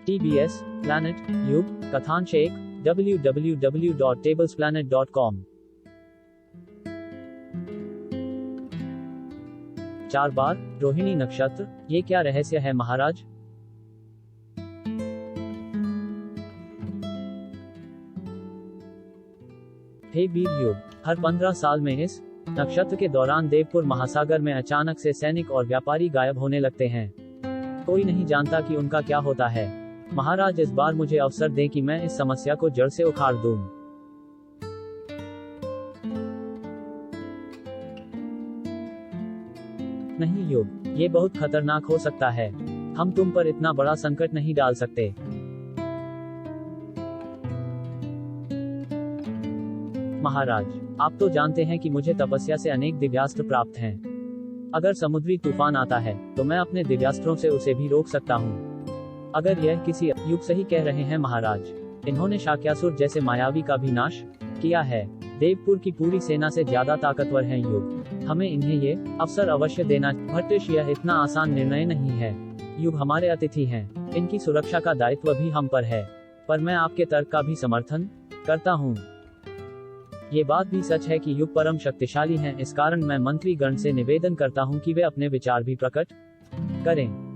TBS, Planet, युग, कथांश 1, www.tablesplanet.com। 4 बार, रोहिणी नक्षत्र, ये क्या रहस्य है महाराज? हे वीर युग, हर 15 साल में इस नक्षत्र के दौरान देवपुर महासागर में अचानक से सैनिक और व्यापारी गायब होने लगते हैं। कोई नहीं जानता कि उनका क्या होता है। महाराज, इस बार मुझे अवसर दें कि मैं इस समस्या को जड़ से उखाड़ दूं। नहीं युग, ये बहुत खतरनाक हो सकता है। हम तुम पर इतना बड़ा संकट नहीं डाल सकते। महाराज, आप तो जानते हैं कि मुझे तपस्या से अनेक दिव्यास्त्र प्राप्त हैं। अगर समुद्री तूफान आता है तो मैं अपने दिव्यास्त्रों से उसे भी रोक सकता हूँ। अगर यह किसी युग सही कह रहे हैं महाराज, इन्होंने शाक्यासुर जैसे मायावी का भी नाश किया है। देवपुर की पूरी सेना से ज्यादा ताकतवर हैं युग। हमें इन्हें ये अवसर अवश्य देना। भट्टिश, यह इतना आसान निर्णय नहीं है। युग हमारे अतिथि हैं, इनकी सुरक्षा का दायित्व भी हम पर है। पर मैं आपके तर्क का भी समर्थन करता हूँ। ये बात भी सच है कि युग परम शक्तिशाली हैं, इस कारण मैं मंत्री गण से निवेदन करता हूं कि वे अपने विचार भी प्रकट करें।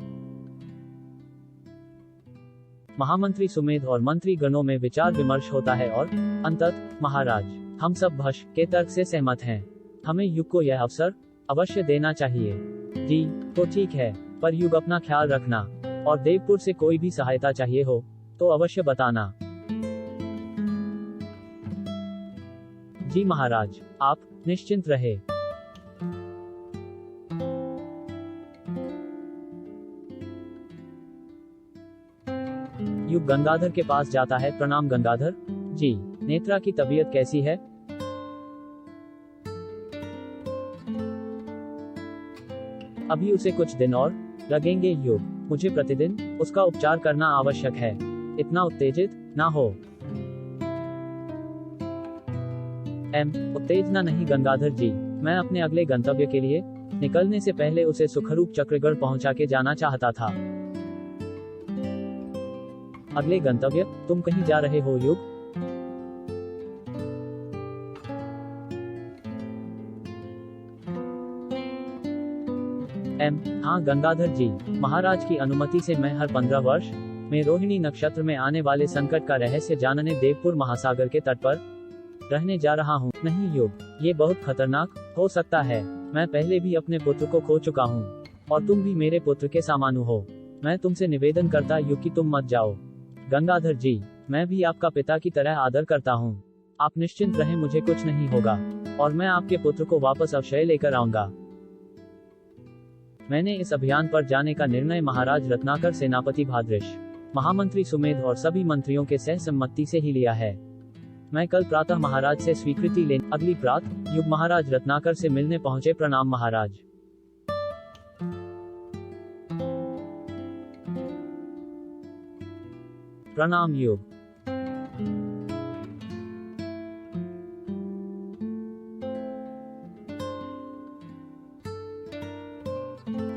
महामंत्री सुमेध और मंत्री गणों में विचार विमर्श होता है और अंततः महाराज, हम सब भश के तर्क से सहमत हैं। हमें युग को यह अवसर अवश्य देना चाहिए। जी तो ठीक है, पर युग अपना ख्याल रखना, और देवपुर से कोई भी सहायता चाहिए हो तो अवश्य बताना। जी महाराज, आप निश्चिंत रहे। युग गंगाधर के पास जाता है। प्रणाम गंगाधर जी, नेत्रा की तबीयत कैसी है? अभी उसे कुछ दिन और लगेंगे युग। मुझे प्रतिदिन उसका उपचार करना आवश्यक है। इतना उत्तेजित ना हो। उत्तेजना नहीं गंगाधर जी, मैं अपने अगले गंतव्य के लिए निकलने से पहले उसे सुखरूप चक्रगढ़ पहुंचा के जाना चाहता था। अगले गंतव्य? तुम कहीं जा रहे हो युग? हाँ गंगाधर जी, महाराज की अनुमति से मैं हर 15 वर्ष में रोहिणी नक्षत्र में आने वाले संकट का रहस्य जानने देवपुर महासागर के तट पर रहने जा रहा हूँ। नहीं युग, ये बहुत खतरनाक हो सकता है। मैं पहले भी अपने पुत्र को खो चुका हूँ, और तुम भी मेरे पुत्र के सामानु हो। मैं तुमसे निवेदन करता युग कि तुम मत जाओ। गंगाधर जी, मैं भी आपका पिता की तरह आदर करता हूँ। आप निश्चिंत रहें, मुझे कुछ नहीं होगा, और मैं आपके पुत्र को वापस अवश्य लेकर आऊंगा। मैंने इस अभियान पर जाने का निर्णय महाराज रत्नाकर, सेनापति भाद्रेश, महामंत्री सुमेध और सभी मंत्रियों के सहसम्मति से ही लिया है। मैं कल प्रातः महाराज से स्वीकृति लेने अगली प्रात युग महाराज रत्नाकर से मिलने पहुंचे। प्रणाम महाराज। प्रणाम युग।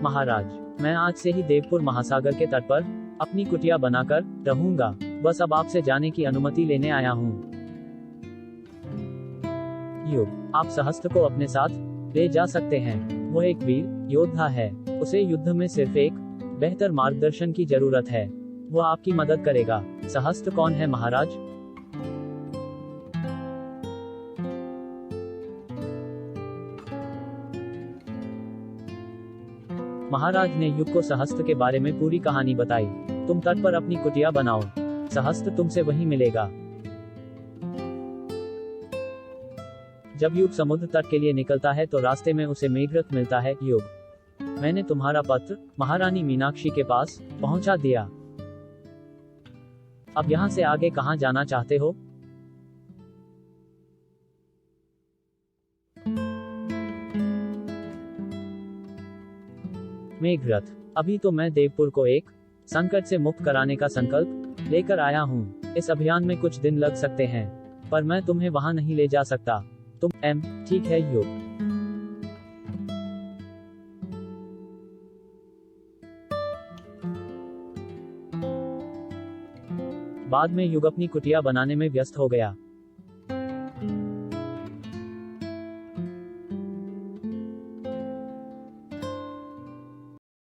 महाराज, मैं आज से ही देवपुर महासागर के तट पर अपनी कुटिया बनाकर रहूंगा। बस अब आपसे जाने की अनुमति लेने आया हूँ। युग, आप सहस्त्र को अपने साथ ले जा सकते हैं। वो एक वीर योद्धा है। उसे युद्ध में सिर्फ एक बेहतर मार्गदर्शन की जरूरत है। वो आपकी मदद करेगा। सहस्त्र कौन है महाराज? महाराज ने युग को सहस्त्र के बारे में पूरी कहानी बताई। तुम तट पर अपनी कुटिया बनाओ, सहस्त्र तुमसे वहीं मिलेगा। जब युग समुद्र तट के लिए निकलता है तो रास्ते में उसे मेघरथ मिलता है। युग, मैंने तुम्हारा पत्र महारानी मीनाक्षी के पास पहुंचा दिया। अब यहाँ से आगे कहाँ जाना चाहते हो? मेघरथ, अभी तो मैं देवपुर को एक संकट से मुक्त कराने का संकल्प लेकर आया हूँ। इस अभियान में कुछ दिन लग सकते हैं, पर मैं तुम्हें वहां नहीं ले जा सकता। तुम ठीक है युग। बाद में युग अपनी कुटिया बनाने में व्यस्त हो गया।